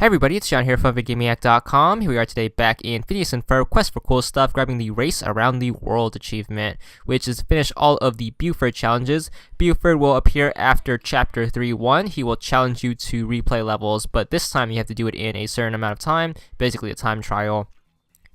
Hey everybody, it's John here from VidGamiac.com. Here we are today back in Phineas and Ferb Quest for Cool Stuff, grabbing the Race Around the World achievement, which is to finish all of the Buford challenges. Buford will appear after Chapter 3-1. He will challenge you to replay levels, but this time you have to do it in a certain amount of time, basically a time trial.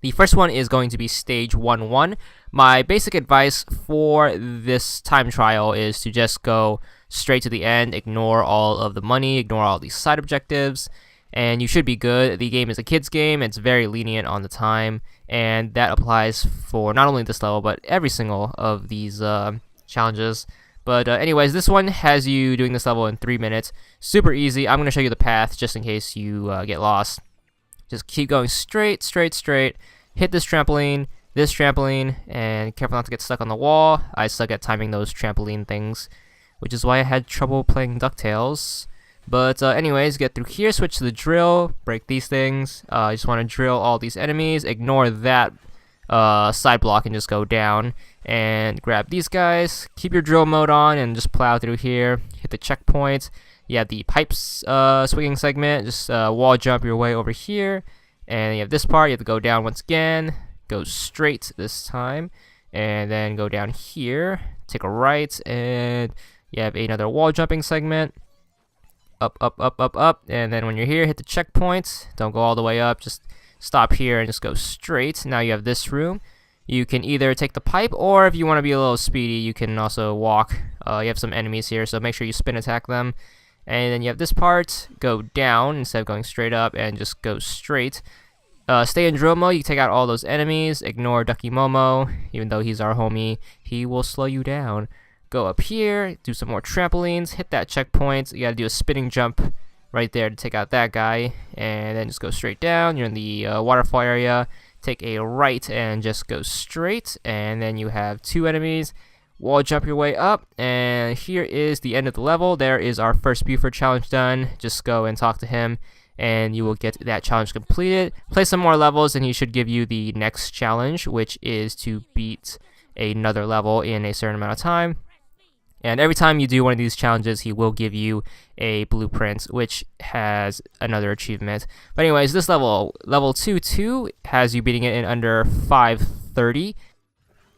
The first one is going to be Stage 1-1. My basic advice for this time trial is to just go straight to the end, ignore all of the money, ignore all these side objectives, and you should be good. The game is a kid's game. It's very lenient on the time, and that applies for not only this level, but every single of these challenges. But anyways, this one has you doing this level in 3 minutes. Super easy. I'm going to show you the path just in case you get lost. Just keep going straight, straight, straight. Hit this trampoline, and careful not to get stuck on the wall. I suck at timing those trampoline things, which is why I had trouble playing DuckTales. But anyways, get through here, switch to the drill, break these things. You just want to drill all these enemies, ignore that side block and just go down and grab these guys. Keep your drill mode on and just plow through here, hit the checkpoints. You have the pipes swinging segment, just wall jump your way over here. And you have this part, you have to go down once again, go straight this time, and then go down here, take a right, and you have another wall jumping segment. Up, up, up, up, up, and then when you're here, hit the checkpoint. Don't go all the way up, just stop here and just go straight. Now you have this room. You can either take the pipe, or if you want to be a little speedy, you can also walk. You have some enemies here, so make sure you spin attack them. And then you have this part, go down instead of going straight up, and just go straight. Stay in drill mode, you can take out all those enemies, ignore Ducky Momo, even though he's our homie, he will slow you down. Go up here, do some more trampolines, hit that checkpoint. You gotta do a spinning jump right there to take out that guy, and then just go straight down. You're in the waterfall area, take a right and just go straight, and then you have 2 enemies. Wall jump your way up, and here is the end of the level. There is our first Buford challenge done. Just go and talk to him, and you will get that challenge completed. Play some more levels, and he should give you the next challenge, which is to beat another level in a certain amount of time. And every time you do one of these challenges, he will give you a blueprint, which has another achievement. But anyways, this level 2-2, has you beating it in under 5:30.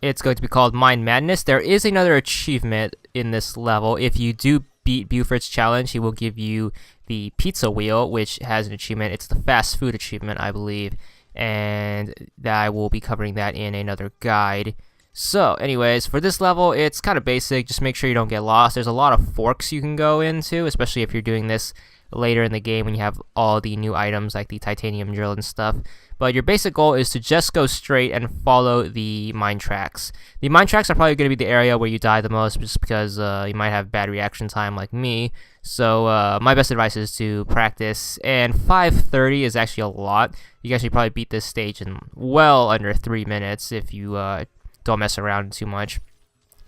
It's going to be called Mind Madness. There is another achievement in this level. If you do beat Buford's challenge, he will give you the pizza wheel, which has an achievement. It's the fast food achievement, I believe. And I will be covering that in another guide. So, anyways, for this level, it's kind of basic. Just make sure you don't get lost. There's a lot of forks you can go into, especially if you're doing this later in the game when you have all the new items like the titanium drill and stuff. But your basic goal is to just go straight and follow the mine tracks. The mine tracks are probably going to be the area where you die the most, just because you might have bad reaction time like me. So my best advice is to practice, and 5:30 is actually a lot. You can actually probably beat this stage in well under 3 minutes if you don't mess around too much.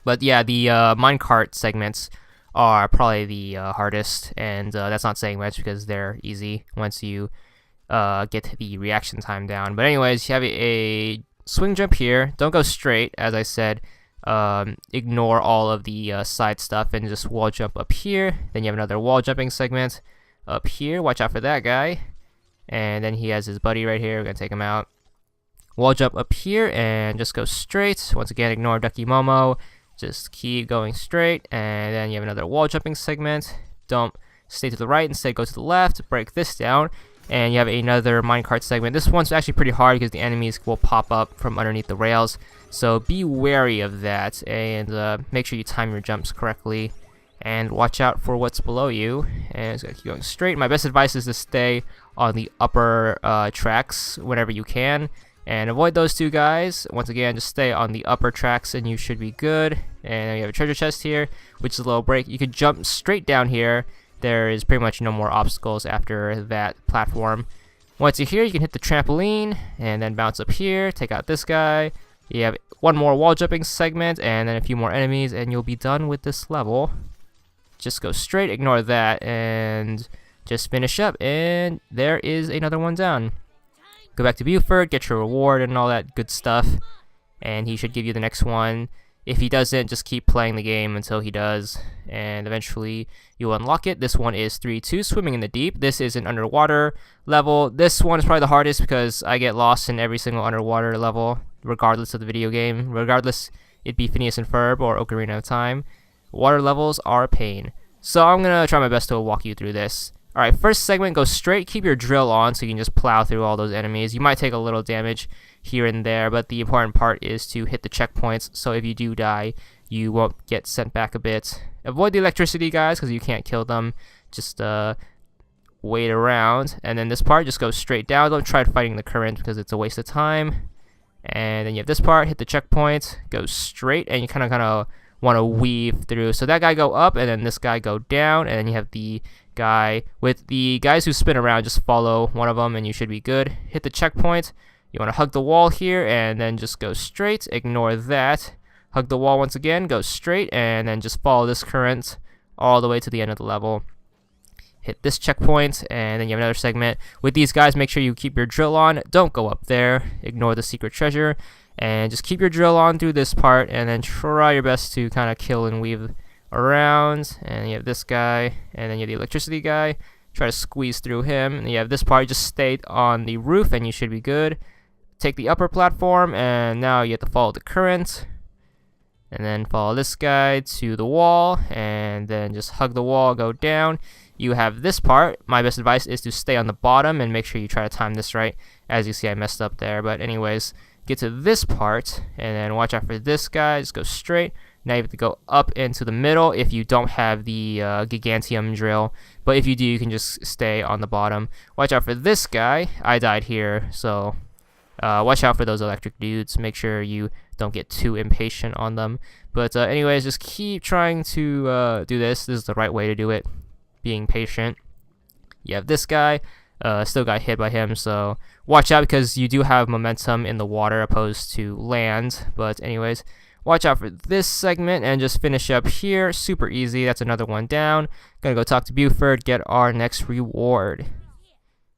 But yeah, the minecart segments are probably the hardest, and that's not saying much because they're easy once you get the reaction time down. But anyways, you have a swing jump here. Don't go straight, as I said. Ignore all of the side stuff and just wall jump up here. Then you have another wall jumping segment up here. Watch out for that guy. And then he has his buddy right here. We're gonna take him out. Wall jump up here and just go straight. Once again, ignore Ducky Momo. Just keep going straight, and then you have another wall jumping segment. Don't stay to the right, instead go to the left, break this down, and you have another minecart segment. This one's actually pretty hard because the enemies will pop up from underneath the rails, so be wary of that, and make sure you time your jumps correctly, and watch out for what's below you. And it's gonna keep going straight. My best advice is to stay on the upper tracks whenever you can, and avoid those 2 guys. Once again, just stay on the upper tracks and you should be good. And then you have a treasure chest here, which is a little break. You could jump straight down here. There is pretty much no more obstacles after that platform. Once you're here, you can hit the trampoline and then bounce up here, take out this guy. You have 1 more wall jumping segment and then a few more enemies, and you'll be done with this level. Just go straight, ignore that, and just finish up, and there is another one down. Go back to Buford, get your reward and all that good stuff, and he should give you the next one. If he doesn't, just keep playing the game until he does, and eventually you'll unlock it. This one is 3-2, Swimming in the Deep. This is an underwater level. This one is probably the hardest because I get lost in every single underwater level, regardless of the video game. Regardless, it'd be Phineas and Ferb or Ocarina of Time. Water levels are a pain. So I'm going to try my best to walk you through this. Alright, first segment, go straight, keep your drill on so you can just plow through all those enemies. You might take a little damage here and there, but the important part is to hit the checkpoints, so if you do die, you won't get sent back a bit. Avoid the electricity guys, because you can't kill them. Just wait around, and then this part, just go straight down. Don't try fighting the current, because it's a waste of time. And then you have this part, hit the checkpoint, go straight, and you kind of want to weave through. So that guy go up, and then this guy go down, and then you have the guy. With the guys who spin around, just follow one of them and you should be good. Hit the checkpoint. You want to hug the wall here and then just go straight. Ignore that. Hug the wall once again, go straight, and then just follow this current all the way to the end of the level. Hit this checkpoint, and then you have another segment. With these guys, make sure you keep your drill on. Don't go up there. Ignore the secret treasure, and just keep your drill on through this part, and then try your best to kind of kill and weave around. And you have this guy, and then you have the electricity guy. Try to squeeze through him, and you have this part. Just stay on the roof, and you should be good. Take the upper platform, and now you have to follow the current. And then follow this guy to the wall, and then just hug the wall, go down. You have this part. My best advice is to stay on the bottom and make sure you try to time this right. As you see, I messed up there, but anyways, get to this part, and then watch out for this guy. Just go straight. Now you have to go up into the middle if you don't have the Gigantium drill, but if you do, you can just stay on the bottom. Watch out for this guy. I died here, so watch out for those electric dudes. Make sure you don't get too impatient on them. But anyways, just keep trying to do this. This is the right way to do it. Being patient. You have this guy. Still got hit by him, so watch out because you do have momentum in the water opposed to land. But anyways, watch out for this segment and just finish up here. Super easy. That's another one down. Gonna go talk to Buford, get our next reward.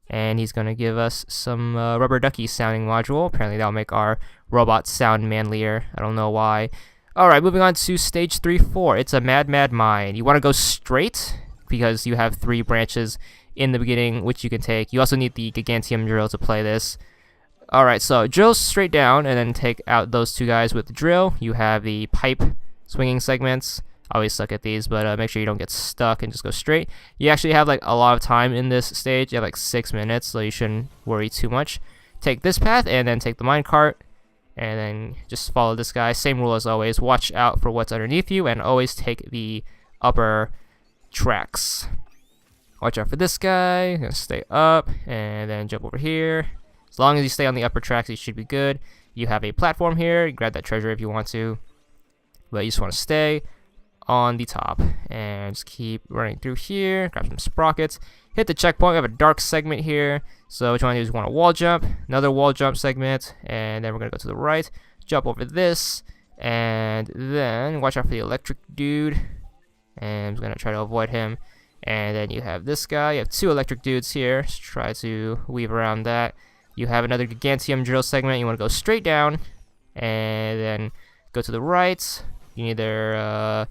And he's gonna give us some rubber ducky sounding module. Apparently that'll make our robot sound manlier. I don't know why. Alright, moving on to stage 3-4. It's a mad mine. You want to go straight because you have 3 branches in the beginning which you can take. You also need the Gigantium drill to play this. Alright, so drill straight down and then take out those 2 guys with the drill. You have the pipe swinging segments. I always suck at these, but make sure you don't get stuck and just go straight. You actually have like a lot of time in this stage. You have like 6 minutes, so you shouldn't worry too much. Take this path and then take the minecart and then just follow this guy. Same rule as always. Watch out for what's underneath you and always take the upper tracks. Watch out for this guy. You're gonna stay up and then jump over here. As long as you stay on the upper tracks, you should be good. You have a platform here. You grab that treasure if you want to, but you just want to stay on the top and just keep running through here. Grab some sprockets. Hit the checkpoint. We have a dark segment here. So what you want to do is you want to wall jump. Another wall jump segment, and then we're gonna go to the right. Jump over this, and then watch out for the electric dude. And I'm just gonna try to avoid him. And then you have this guy. You have 2 electric dudes here. Just try to weave around that. You have another Gigantium drill segment. You want to go straight down and then go to the right. You can either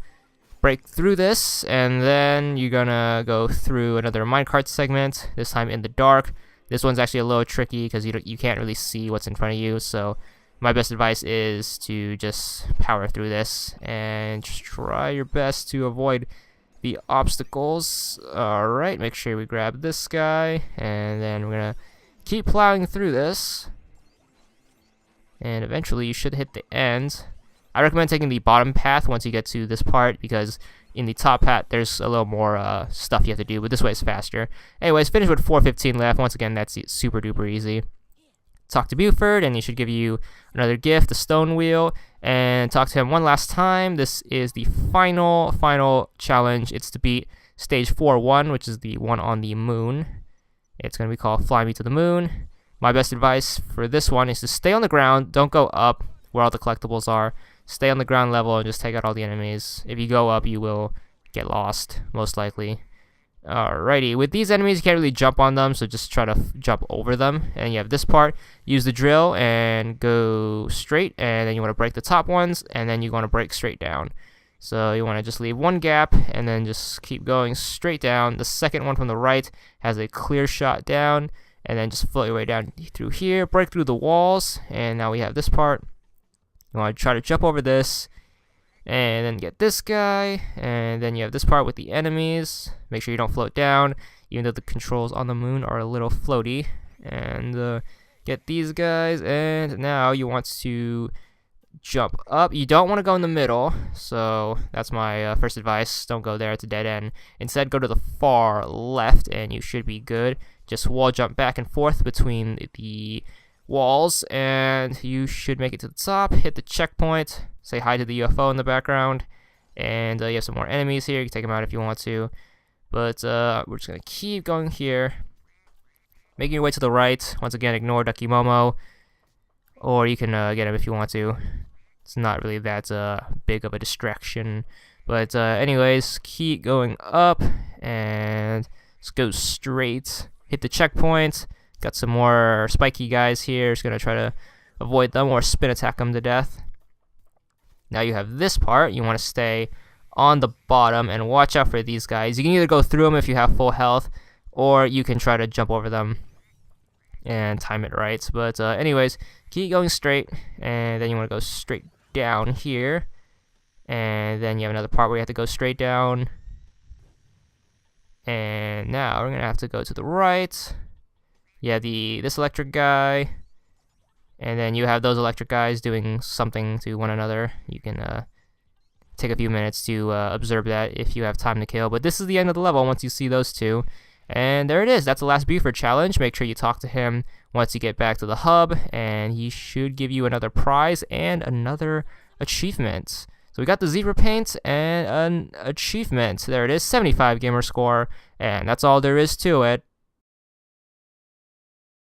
break through this, and then you're gonna go through another minecart segment, this time in the dark. This one's actually a little tricky because you can't really see what's in front of you, so my best advice is to just power through this and just try your best to avoid the obstacles. Alright, make sure we grab this guy, and then we're gonna keep plowing through this, and eventually you should hit the end. I recommend taking the bottom path once you get to this part, because in the top path there's a little more stuff you have to do, but this way it's faster. Anyways, finish with 4:15 left. Once again, that's super duper easy. Talk to Buford, and he should give you another gift, a stone wheel, and talk to him one last time. This is the final challenge. It's to beat stage 4-1, which is the one on the moon. It's going to be called Fly Me to the Moon. My best advice for this one is to stay on the ground. Don't go up where all the collectibles are. Stay on the ground level and just take out all the enemies. If you go up, you will get lost, most likely. Alrighty, with these enemies, you can't really jump on them, so just try to jump over them. And you have this part, use the drill and go straight, and then you want to break the top ones, and then you want to break straight down. So you want to just leave one gap, and then just keep going straight down. The second one from the right has a clear shot down, and then just float your way down through here, break through the walls, and now we have this part. You want to try to jump over this, and then get this guy, and then you have this part with the enemies. Make sure you don't float down, even though the controls on the moon are a little floaty. And get these guys, and now you want to jump up. You don't want to go in the middle, so that's my first advice. Don't go there, it's a dead end. Instead, go to the far left, and you should be good. Just wall jump back and forth between the walls, and you should make it to the top. Hit the checkpoint, say hi to the UFO in the background, and you have some more enemies here. You can take them out if you want to, but we're just gonna keep going here, making your way to the right. Once again, ignore Ducky Momo, or you can get him if you want to. It's not really that big of a distraction, but anyways, keep going up and just go straight. Hit the checkpoint. Got some more spiky guys here. Just gonna try to avoid them or spin attack them to death. Now you have this part. You want to stay on the bottom and watch out for these guys. You can either go through them if you have full health, or you can try to jump over them and time it right. But anyways, keep going straight, and then you want to go straight down here, and then you have another part where you have to go straight down. And now we're gonna have to go to the right. Yeah, this electric guy, and then you have those electric guys doing something to one another. You can take a few minutes to observe that if you have time to kill. But this is the end of the level once you see those two. And there it is. That's the last Buford challenge. Make sure you talk to him once you get back to the hub, and he should give you another prize and another achievement. So we got the zebra paint and an achievement. There it is, 75 gamer score, and that's all there is to it.